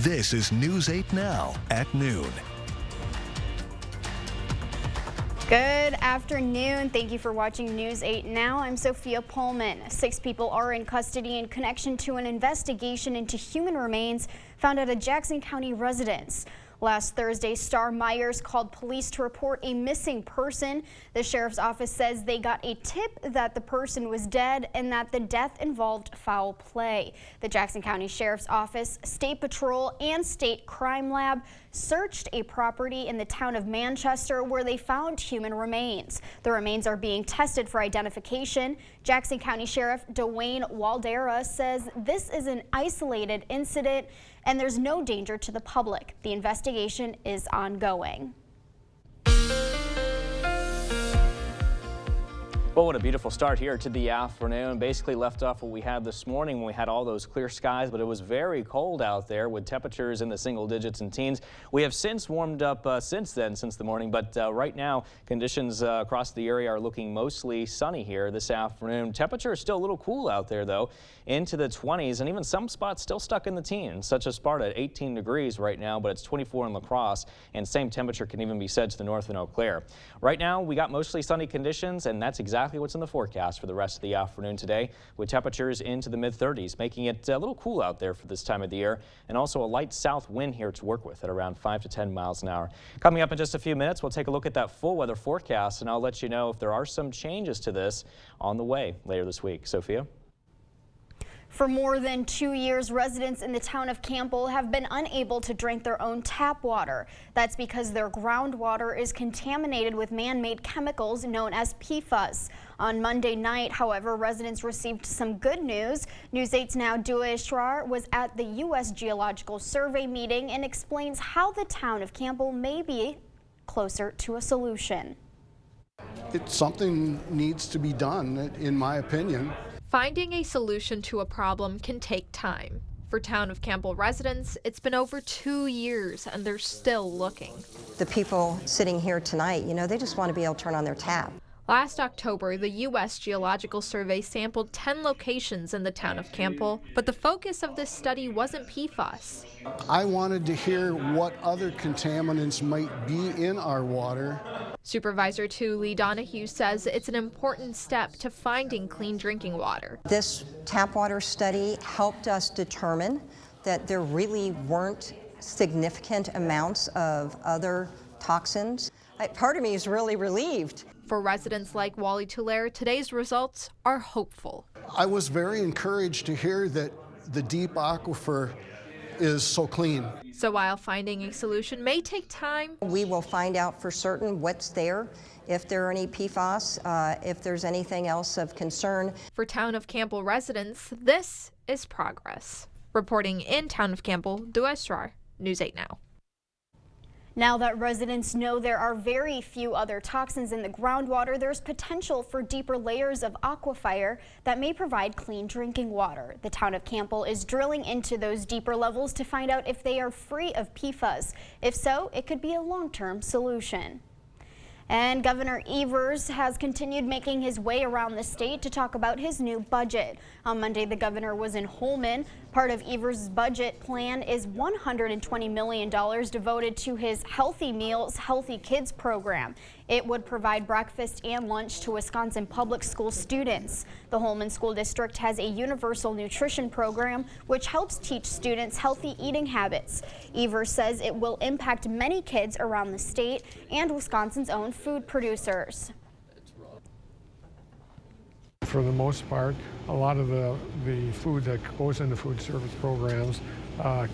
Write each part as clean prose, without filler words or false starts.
This is News 8 Now at noon. Good afternoon. Thank you for watching News 8 Now. I'm Sophia Pullman. 6 people are in custody in connection to an investigation into human remains found at a Jackson County residence. Last Thursday, Star Myers called police to report a missing person. The sheriff's office says they got a tip that the person was dead and that the death involved foul play. The Jackson County Sheriff's Office, State Patrol, and State Crime Lab searched a property in the town of Manchester where they found human remains. The remains are being tested for identification. Jackson County Sheriff Dwayne Waldera says this is an isolated incident and there's no danger to the public. The investigation is ongoing. Well, what a beautiful start here to the afternoon. Basically left off what we had this morning when we had all those clear skies, but it was very cold out there with temperatures in the single digits and teens. We have since warmed up since the morning, but right now conditions across the area are looking mostly sunny here this afternoon. Temperature is still a little cool out there though, into the 20s, and even some spots still stuck in the teens, such as Sparta at 18 degrees right now, but it's 24 in La Crosse, and same temperature can even be said to the north in Eau Claire. Right now we got mostly sunny conditions, and that's exactly what's in the forecast for the rest of the afternoon today, with temperatures into the mid-30s, making it a little cool out there for this time of the year, and also a light south wind here to work with at around 5 to 10 miles an hour. Coming up in just a few minutes, we'll take a look at that full weather forecast, and I'll let you know if there are some changes to this on the way later this week. Sophia? For more than 2 years, residents in the town of Campbell have been unable to drink their own tap water. That's because their groundwater is contaminated with man-made chemicals known as PFAS. On Monday night, however, residents received some good news. News 8's Now Dua Ishrar was at the U.S. Geological Survey meeting and explains how the town of Campbell may be closer to a solution. Something needs to be done, in my opinion. Finding a solution to a problem can take time. For Town of Campbell residents, it's been over 2 years and they're still looking. The people sitting here tonight, they just want to be able to turn on their tap. Last October, the U.S. Geological Survey sampled 10 locations in the town of Campbell, but the focus of this study wasn't PFAS. I wanted to hear what other contaminants might be in our water. Supervisor 2 Lee Donahue says it's an important step to finding clean drinking water. This tap water study helped us determine that there really weren't significant amounts of other toxins. Part of me is really relieved. For residents like Wally Tulare, today's results are hopeful. I was very encouraged to hear that the deep aquifer is so clean. So while finding a solution may take time, we will find out for certain what's there, if there are any PFAS, if there's anything else of concern. For Town of Campbell residents, this is progress. Reporting in Town of Campbell, Dua Ishrar, News 8 Now. Now that residents know there are very few other toxins in the groundwater, there's potential for deeper layers of aquifer that may provide clean drinking water. The town of Campbell is drilling into those deeper levels to find out if they are free of PFAS. If so, it could be a long-term solution. And Governor Evers has continued making his way around the state to talk about his new budget. On Monday, the governor was in Holmen. Part of Evers' budget plan is $120 million devoted to his Healthy Meals, Healthy Kids program. It would provide breakfast and lunch to Wisconsin public school students. The Holmen School District has a universal nutrition program which helps teach students healthy eating habits. Evers says it will impact many kids around the state and Wisconsin's own food producers. For the most part, a lot of the food that goes into food service programs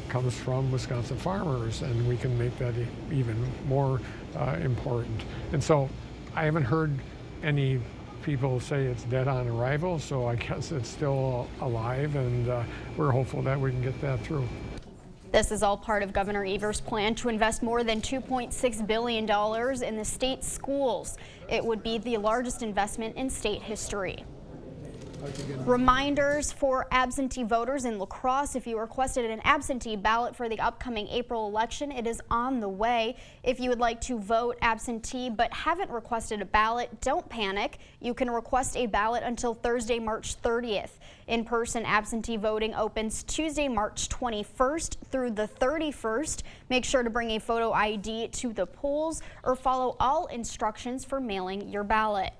comes from Wisconsin farmers, and we can make that even more important. And so I haven't heard any people say it's dead on arrival, so I guess it's still alive, and we're hopeful that we can get that through. This is all part of Governor Evers' plan to invest more than $2.6 billion in the state schools. It would be the largest investment in state history. Reminders for absentee voters in La Crosse. If you requested an absentee ballot for the upcoming April election, it is on the way. If you would like to vote absentee but haven't requested a ballot, don't panic. You can request a ballot until Thursday, March 30th. In-person absentee voting opens Tuesday, March 21st through the 31st. Make sure to bring a photo ID to the polls or follow all instructions for mailing your ballot.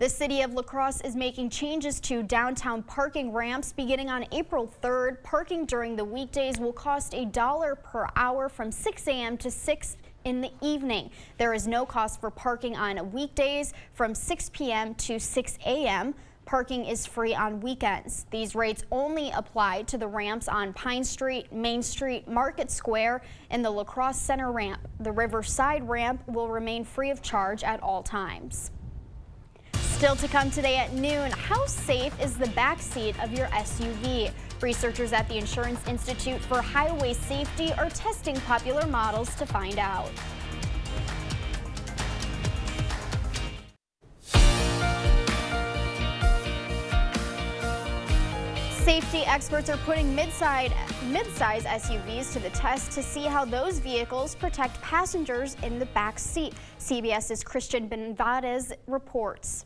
The city of La Crosse is making changes to downtown parking ramps beginning on April 3rd. Parking during the weekdays will cost $1 per hour from 6 a.m. to 6 in the evening. There is no cost for parking on weekdays from 6 p.m. to 6 a.m. Parking is free on weekends. These rates only apply to the ramps on Pine Street, Main Street, Market Square, and the La Crosse Center ramp. The Riverside ramp will remain free of charge at all times. Still to come today at noon, how safe is the back seat of your SUV? Researchers at the Insurance Institute for Highway Safety are testing popular models to find out. Safety experts are putting mid-size SUVs to the test to see how those vehicles protect passengers in the back seat. CBS's Christian Benvadez reports.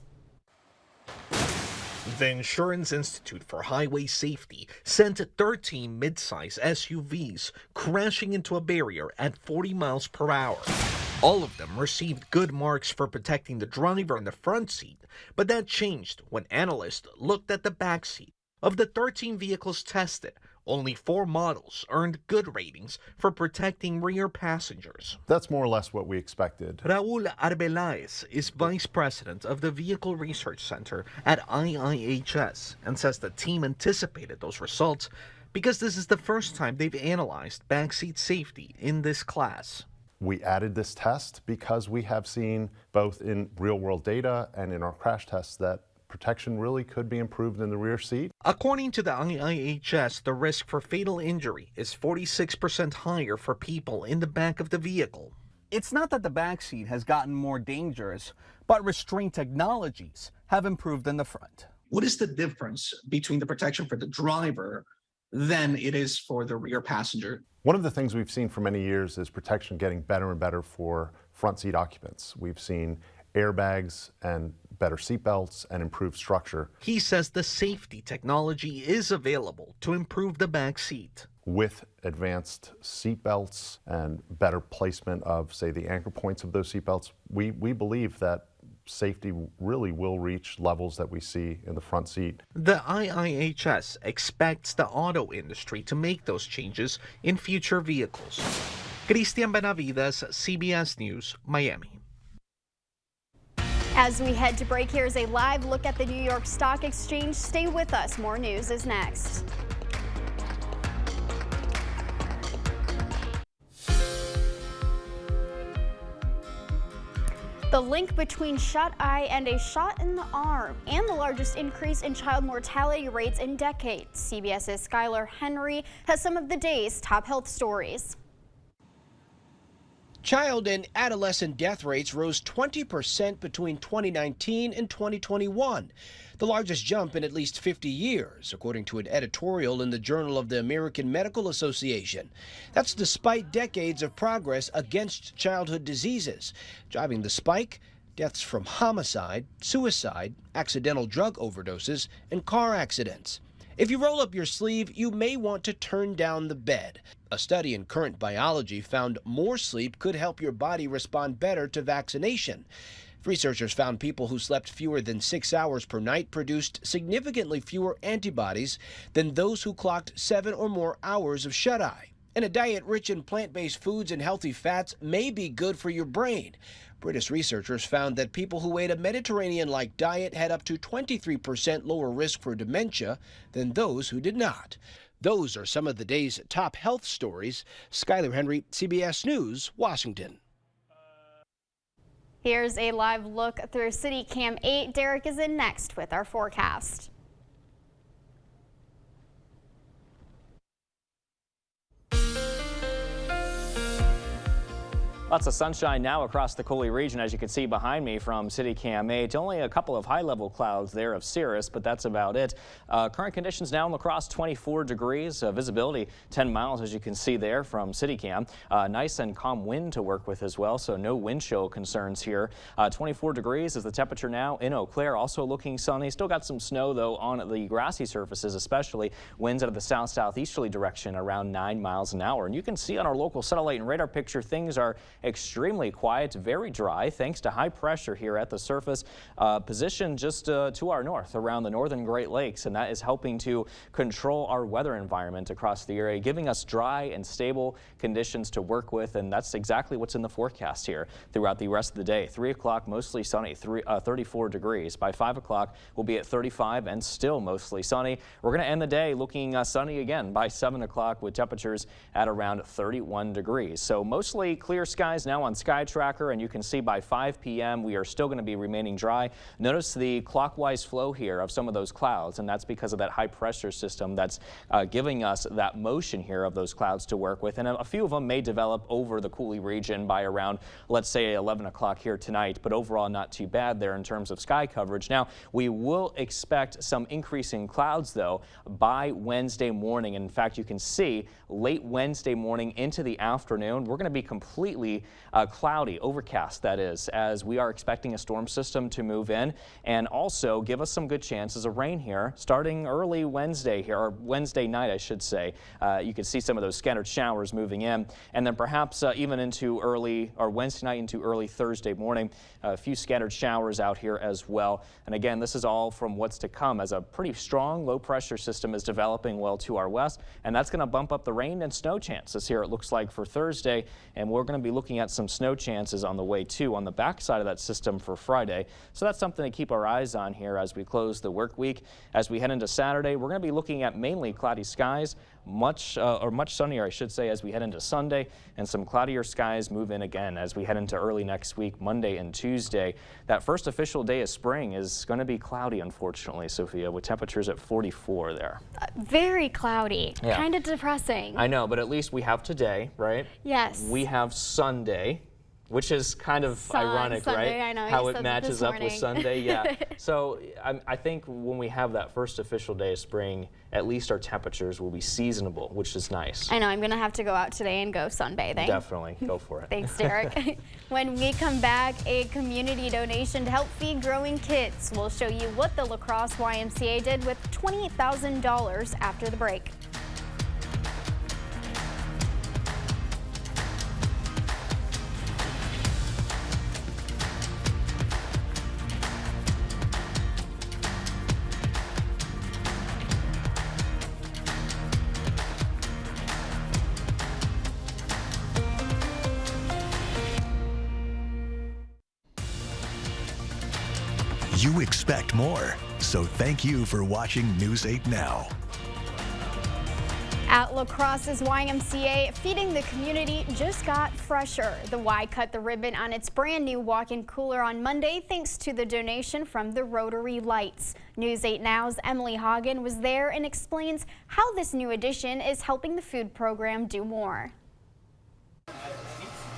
The Insurance Institute for Highway Safety sent 13 mid-size SUVs crashing into a barrier at 40 miles per hour. All of them received good marks for protecting the driver in the front seat, but that changed when analysts looked at the back seat. Of the 13 vehicles tested, only 4 models earned good ratings for protecting rear passengers. That's more or less what we expected. Raul Arbeláez is vice president of the Vehicle Research Center at IIHS and says the team anticipated those results because this is the first time they've analyzed backseat safety in this class. We added this test because we have seen both in real-world data and in our crash tests that protection really could be improved in the rear seat. According to the IIHS, the risk for fatal injury is 46% higher for people in the back of the vehicle. It's not that the back seat has gotten more dangerous, but restraint technologies have improved in the front. What is the difference between the protection for the driver than it is for the rear passenger? One of the things we've seen for many years is protection getting better and better for front seat occupants. We've seen airbags and better seatbelts and improved structure. He says the safety technology is available to improve the back seat. With advanced seatbelts and better placement of, say, the anchor points of those seatbelts, we believe that safety really will reach levels that we see in the front seat. The IIHS expects the auto industry to make those changes in future vehicles. Christian Benavides, CBS News, Miami. As we head to break, here's a live look at the New York Stock Exchange. Stay with us. More news is next. The link between shut-eye and a shot in the arm and the largest increase in child mortality rates in decades. CBS's Skylar Henry has some of the day's top health stories. Child and adolescent death rates rose 20% between 2019 and 2021, the largest jump in at least 50 years, according to an editorial in the Journal of the American Medical Association. That's despite decades of progress against childhood diseases. Driving the spike, deaths from homicide, suicide, accidental drug overdoses, and car accidents. If you roll up your sleeve, you may want to turn down the bed. A study in Current Biology found more sleep could help your body respond better to vaccination. Researchers found people who slept fewer than 6 hours per night produced significantly fewer antibodies than those who clocked 7 or more hours of shut-eye. And a diet rich in plant-based foods and healthy fats may be good for your brain. British researchers found that people who ate a Mediterranean-like diet had up to 23% lower risk for dementia than those who did not. Those are some of the day's top health stories. Skylar Henry, CBS News, Washington. Here's a live look through City Cam 8. Derek is in next with our forecast. Lots of sunshine now across the Coulee region, as you can see behind me from City Cam 8. Only a couple of high-level clouds there of cirrus, but that's about it. Current conditions now in La Crosse, 24 degrees. Visibility 10 miles, as you can see there from City Cam. Nice and calm wind to work with as well, so no wind chill concerns here. 24 degrees is the temperature now in Eau Claire. Also looking sunny. Still got some snow, though, on the grassy surfaces, especially winds out of the south-southeasterly direction around 9 miles an hour. And you can see on our local satellite and radar picture, things are extremely quiet, very dry, thanks to high pressure here at the surface, positioned just to our north around the northern Great Lakes, and that is helping to control our weather environment across the area, giving us dry and stable conditions to work with, and that's exactly what's in the forecast here throughout the rest of the day. 3 o'clock, mostly sunny, 34 degrees. By 5 o'clock, we'll be at 35 and still mostly sunny. We're going to end the day looking sunny again by 7 o'clock with temperatures at around 31 degrees. So mostly clear skies now on Sky Tracker, and you can see by 5 p.m. we are still going to be remaining dry. Notice the clockwise flow here of some of those clouds, and that's because of that high pressure system that's giving us that motion here of those clouds to work with. And a few of them may develop over the Coulee region by around, let's say, 11 o'clock here tonight, but overall not too bad there in terms of sky coverage. Now, we will expect some increasing clouds, though, by Wednesday morning. And in fact, you can see late Wednesday morning into the afternoon, we're going to be completely cloudy, overcast that is, as we are expecting a storm system to move in and also give us some good chances of rain here starting early Wednesday here, or Wednesday night I should say. You can see some of those scattered showers moving in, and then perhaps even into early, or Wednesday night into early Thursday morning, a few scattered showers out here as well. And again, this is all from what's to come as a pretty strong low pressure system is developing well to our west, and that's going to bump up the rain and snow chances here, it looks like, for Thursday, and we're going to be looking at some snow chances on the way too on the backside of that system for Friday. So that's something to keep our eyes on here as we close the work week. As we head into Saturday, we're going to be looking at mainly cloudy skies, much sunnier, I should say, as we head into Sunday, and some cloudier skies move in again as we head into early next week, Monday and Tuesday. That first official day of spring is going to be cloudy, unfortunately, Sophia, with temperatures at 44 there. Very cloudy, yeah. Kind of depressing. I know, but at least we have today, right? Yes. We have Sunday, which is kind of ironic, Sunday, right? I know, How it matches up with Sunday, yeah. So I think when we have that first official day of spring, at least our temperatures will be seasonable, which is nice. I know, I'm going to have to go out today and go sunbathing. Definitely, go for it. Thanks, Derek. When we come back, a community donation to help feed growing kids. We'll show you what the La Crosse YMCA did with $28,000 after the break. You expect more, so thank you for watching News 8 Now. At La Crosse's YMCA, feeding the community just got fresher. The Y cut the ribbon on its brand new walk-in cooler on Monday thanks to the donation from the Rotary Lights. News 8 Now's Emily Hagen was there and explains how this new addition is helping the food program do more.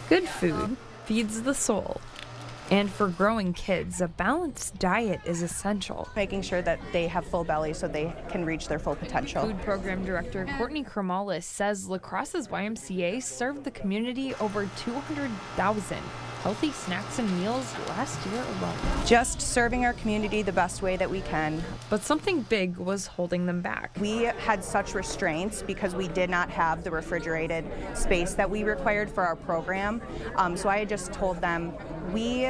Good food feeds the soul. And for growing kids, a balanced diet is essential. Making sure that they have full bellies so they can reach their full potential. Food Program Director Courtney Kramalis says La Crosse's YMCA served the community over 200,000 healthy snacks and meals last year alone. Just serving our community the best way that we can. But something big was holding them back. We had such restraints because we did not have the refrigerated space that we required for our program. So I just told them, we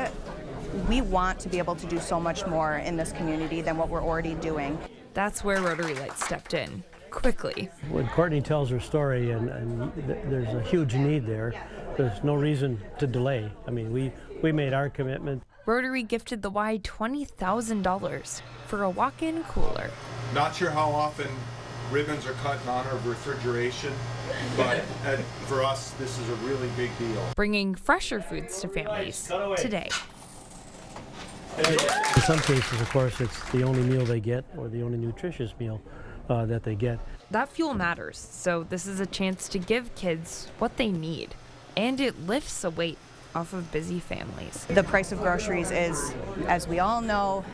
want to be able to do so much more in this community than what we're already doing. That's where Rotary Lights stepped in, quickly. When Courtney tells her story and there's a huge need there, there's no reason to delay. I mean, we made our commitment. Rotary gifted the Y $20,000 for a walk-in cooler. Not sure how often ribbons are cut in honor of refrigeration, but for us, this is a really big deal. Bringing fresher foods to families today. In some cases, of course, it's the only meal they get or the only nutritious meal that they get. That fuel matters, so this is a chance to give kids what they need. And it lifts a weight off of busy families. The price of groceries is, as we all know,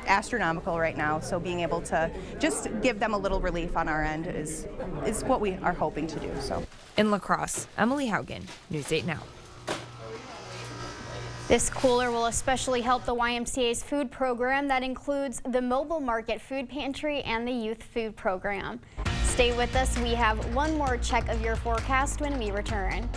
astronomical right now, so being able to just give them a little relief on our end is what we are hoping to do. So, in La Crosse, Emily Haugen, News 8 Now. This cooler will especially help the YMCA's food program that includes the Mobile Market Food Pantry and the Youth Food Program. Stay with us. We have one more check of your forecast when we return.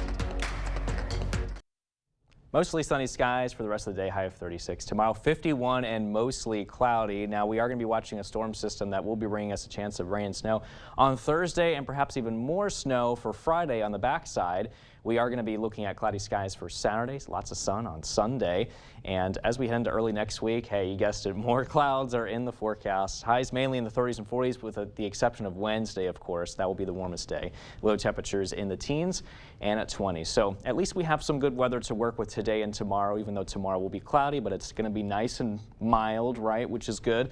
Mostly sunny skies for the rest of the day, high of 36. Tomorrow, 51 and mostly cloudy. Now, we are going to be watching a storm system that will be bringing us a chance of rain and snow on Thursday, and perhaps even more snow for Friday on the backside. We are going to be looking at cloudy skies for Saturdays, lots of sun on Sunday. And as we head into early next week, hey, you guessed it, more clouds are in the forecast. Highs mainly in the 30s and 40s with the exception of Wednesday, of course. That will be the warmest day. Low temperatures in the teens and at 20. So at least we have some good weather to work with today and tomorrow, even though tomorrow will be cloudy, but it's going to be nice and mild, right, which is good.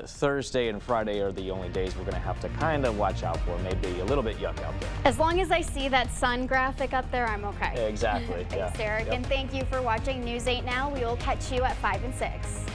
Thursday and Friday are the only days we're going to have to kind of watch out for. Maybe a little bit yuck out there. As long as I see that sun graphic up there, I'm okay. Exactly. Thanks, Derek, and thank you for watching News 8 Now. We will catch you at 5 and 6.